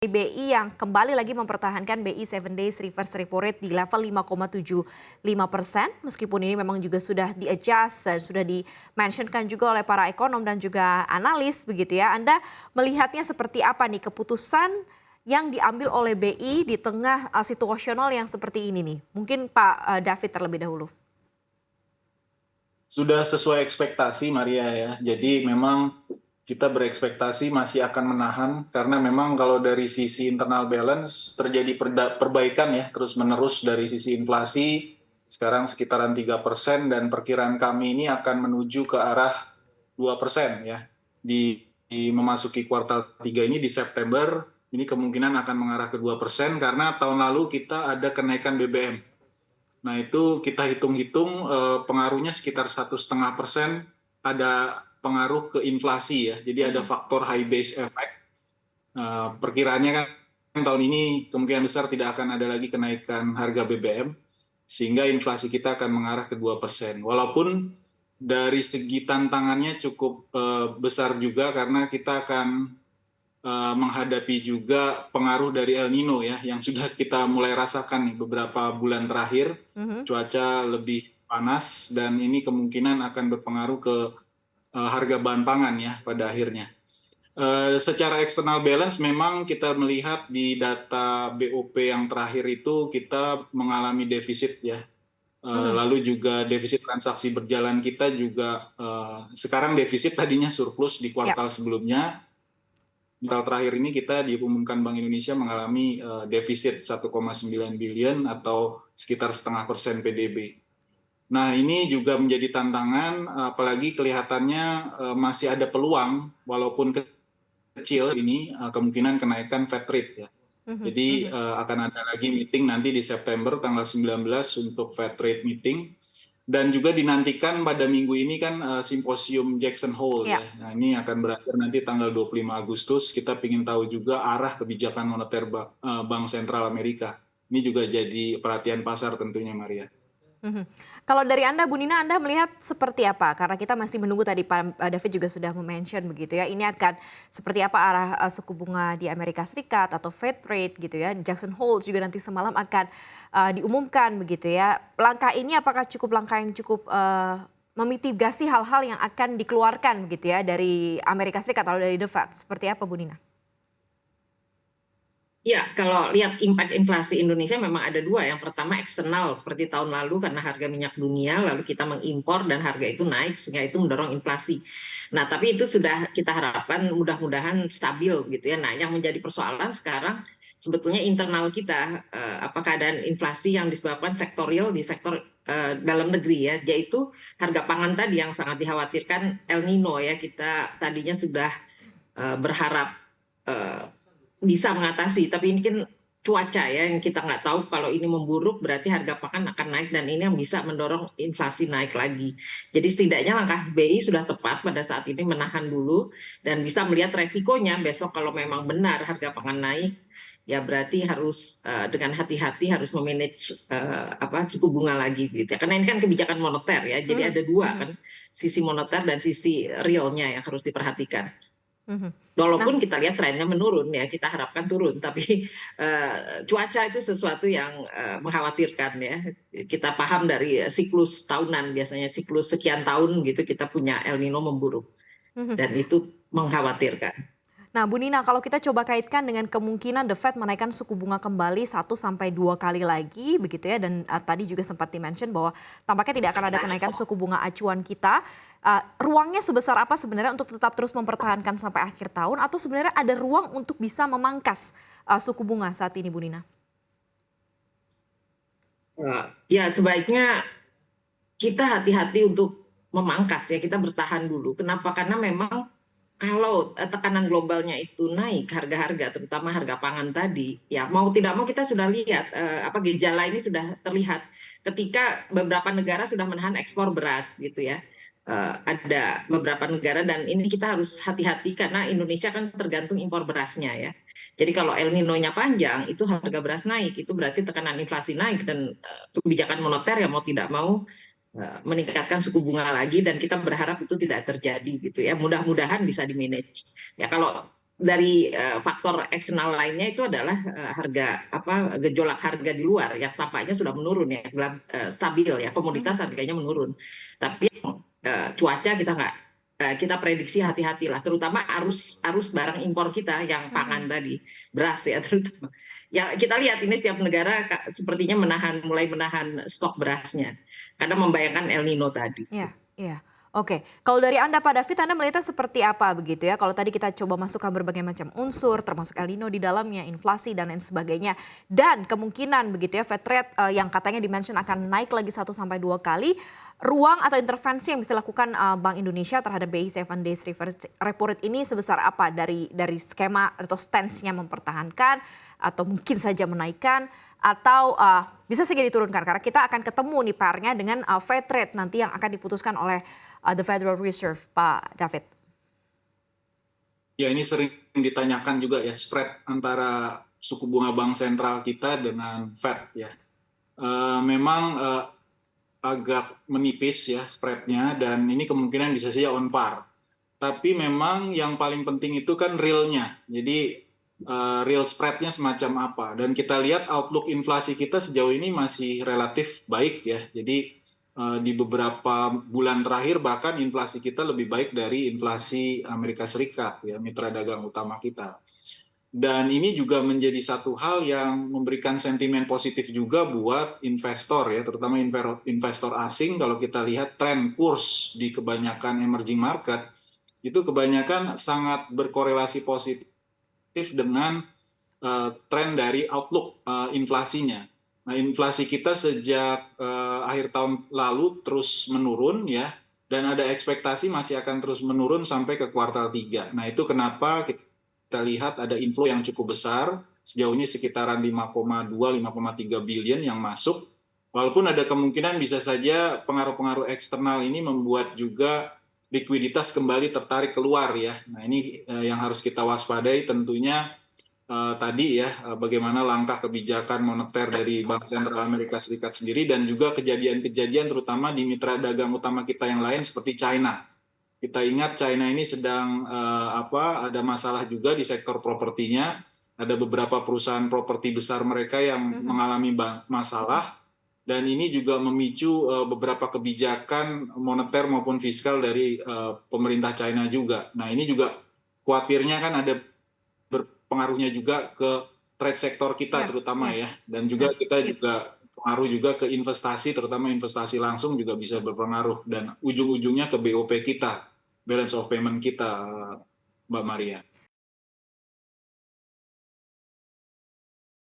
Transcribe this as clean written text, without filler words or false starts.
BI yang kembali lagi mempertahankan BI 7 days reverse repo rate di level 5,75%, meskipun ini memang juga sudah di-adjust dan sudah di-mentionkan juga oleh para ekonom dan juga analis begitu ya. Anda melihatnya seperti apa nih keputusan yang diambil oleh BI di tengah situasional yang seperti ini nih? Mungkin Pak David terlebih dahulu. Sudah sesuai ekspektasi Maria ya. Jadi memang kita berekspektasi masih akan menahan karena memang kalau dari sisi internal balance terjadi perbaikan ya terus-menerus dari sisi inflasi sekarang sekitaran 3% dan perkiraan kami ini akan menuju ke arah 2% ya di memasuki kuartal 3 ini di September ini kemungkinan akan mengarah ke 2% karena tahun lalu kita ada kenaikan BBM. Nah itu kita hitung-hitung pengaruhnya sekitar 1,5% ada pengaruh ke inflasi ya. Jadi ada faktor high base effect. Perkiraannya kan tahun ini kemungkinan besar tidak akan ada lagi kenaikan harga BBM sehingga inflasi kita akan mengarah ke 2%. Walaupun dari segi tantangannya cukup besar juga karena kita akan menghadapi juga pengaruh dari El Nino ya yang sudah kita mulai rasakan nih beberapa bulan terakhir. Cuaca lebih panas dan ini kemungkinan akan berpengaruh ke harga bahan pangan ya pada akhirnya. Secara eksternal balance memang kita melihat di data BOP yang terakhir itu kita mengalami defisit ya. Lalu juga defisit transaksi berjalan kita juga sekarang defisit tadinya surplus di kuartal sebelumnya. Kuartal terakhir ini kita diumumkan Bank Indonesia mengalami defisit 1,9 billion atau sekitar 0,5% PDB. Nah ini juga menjadi tantangan, apalagi kelihatannya masih ada peluang, walaupun kecil ini kemungkinan kenaikan Fed rate ya. Jadi akan ada lagi meeting nanti di September tanggal 19 untuk Fed rate meeting. Dan juga dinantikan pada minggu ini kan simposium Jackson Hole ya. Nah ini akan berakhir nanti tanggal 25 Agustus. Kita ingin tahu juga arah kebijakan moneter Bank Sentral Amerika. Ini juga jadi perhatian pasar tentunya Maria. Kalau dari Anda, Bu Nina, Anda melihat seperti apa? Karena kita masih menunggu tadi Pak David juga sudah mention begitu ya. Ini akan seperti apa arah suku bunga di Amerika Serikat atau Fed rate gitu ya. Jackson Hole juga nanti semalam akan diumumkan begitu ya. Langkah ini apakah langkah yang cukup memitigasi hal-hal yang akan dikeluarkan begitu ya dari Amerika Serikat atau dari The Fed? Seperti apa Bu Nina? Ya, kalau lihat impact inflasi Indonesia memang ada dua. Yang pertama eksternal seperti tahun lalu karena harga minyak dunia lalu kita mengimpor dan harga itu naik sehingga itu mendorong inflasi. Nah, tapi itu sudah kita harapkan mudah-mudahan stabil gitu ya. Nah, yang menjadi persoalan sekarang sebetulnya internal kita apa keadaan inflasi yang disebabkan sektorial di sektor dalam negeri ya, yaitu harga pangan tadi yang sangat dikhawatirkan El Nino ya. Kita tadinya sudah berharap bisa mengatasi, tapi ini kan cuaca ya yang kita nggak tahu. Kalau ini memburuk berarti harga pakan akan naik dan ini yang bisa mendorong inflasi naik lagi. Jadi setidaknya langkah BI sudah tepat pada saat ini menahan dulu dan bisa melihat resikonya besok kalau memang benar harga pangan naik ya berarti harus dengan hati-hati harus memanage suku bunga lagi gitu ya. Karena ini kan kebijakan moneter ya. Jadi ada dua kan, sisi moneter dan sisi realnya yang harus diperhatikan. Walaupun kita lihat trennya menurun ya, kita harapkan turun, tapi cuaca itu sesuatu yang mengkhawatirkan ya. Kita paham dari siklus tahunan, biasanya siklus sekian tahun gitu kita punya El Nino memburuk dan itu mengkhawatirkan. Nah Bu Nina, kalau kita coba kaitkan dengan kemungkinan The Fed menaikkan suku bunga kembali 1 sampai 2 kali lagi begitu ya, dan tadi juga sempat di-mention bahwa tampaknya tidak akan ada kenaikan suku bunga acuan kita. Ruangnya sebesar apa sebenarnya untuk tetap terus mempertahankan sampai akhir tahun atau sebenarnya ada ruang untuk bisa memangkas suku bunga saat ini Bu Nina? Ya sebaiknya kita hati-hati untuk memangkas ya, kita bertahan dulu. Kenapa? Karena memang kalau tekanan globalnya itu naik harga-harga terutama harga pangan tadi ya mau tidak mau kita sudah lihat gejala ini sudah terlihat ketika beberapa negara sudah menahan ekspor beras gitu ya. Ada beberapa negara dan ini kita harus hati-hati karena Indonesia kan tergantung impor berasnya ya. Jadi kalau El Nino-nya panjang itu harga beras naik itu berarti tekanan inflasi naik dan kebijakan moneter ya mau tidak mau meningkatkan suku bunga lagi dan kita berharap itu tidak terjadi gitu ya. Mudah-mudahan bisa di-manage. Ya kalau dari faktor eksternal lainnya itu adalah gejolak harga di luar yang tampaknya sudah menurun ya, stabil ya, komoditas harganya menurun. Tapi cuaca kita nggak, kita prediksi hati-hatilah, terutama arus barang impor kita yang pangan tadi, beras ya terutama. Ya kita lihat ini setiap negara sepertinya mulai menahan stok berasnya karena membayangkan El Nino tadi. Iya, iya. Oke, kalau dari Anda Pak David, Anda melihatnya seperti apa begitu ya? Kalau tadi kita coba masukkan berbagai macam unsur, termasuk El Nino di dalamnya, inflasi dan lain sebagainya. Dan kemungkinan begitu ya, Fed rate yang katanya dimention akan naik lagi 1-2 kali. Ruang atau intervensi yang bisa dilakukan Bank Indonesia terhadap BI 7 days reverse repo rate ini sebesar apa dari skema atau stance-nya mempertahankan atau mungkin saja menaikkan atau bisa saja diturunkan karena kita akan ketemu nih pairnya dengan Fed rate nanti yang akan diputuskan oleh the Federal Reserve, Pak David. Ya, ini sering ditanyakan juga ya, spread antara suku bunga bank sentral kita dengan Fed ya. Memang agak menipis ya spreadnya, dan ini kemungkinan bisa saja on par. Tapi memang yang paling penting itu kan realnya. Jadi real spreadnya semacam apa. Dan kita lihat outlook inflasi kita sejauh ini masih relatif baik ya. Jadi di beberapa bulan terakhir bahkan inflasi kita lebih baik dari inflasi Amerika Serikat ya, mitra dagang utama kita. Dan ini juga menjadi satu hal yang memberikan sentimen positif juga buat investor ya, terutama investor asing. Kalau kita lihat tren kurs di kebanyakan emerging market, itu kebanyakan sangat berkorelasi positif dengan tren dari outlook inflasinya. Nah, inflasi kita sejak akhir tahun lalu terus menurun ya, dan ada ekspektasi masih akan terus menurun sampai ke kuartal 3. Nah, itu kenapa kita lihat ada inflow yang cukup besar, sejauh ini sekitaran 5,2-5,3 billion yang masuk. Walaupun ada kemungkinan bisa saja pengaruh-pengaruh eksternal ini membuat juga likuiditas kembali tertarik keluar ya. Nah, ini yang harus kita waspadai tentunya. Tadi ya, bagaimana langkah kebijakan moneter dari Bank Sentral Amerika Serikat sendiri, dan juga kejadian-kejadian terutama di mitra dagang utama kita yang lain seperti China. Kita ingat China ini sedang ada masalah juga di sektor propertinya. Ada beberapa perusahaan properti besar mereka yang mengalami masalah, dan ini juga memicu beberapa kebijakan moneter maupun fiskal dari pemerintah China juga. Nah, ini juga khawatirnya kan ada berpengaruhnya juga ke trade sektor kita terutama ya, dan juga kita juga pengaruh juga ke investasi, terutama investasi langsung juga bisa berpengaruh, dan ujung-ujungnya ke BOP kita, balance of payment kita, Mbak Maria.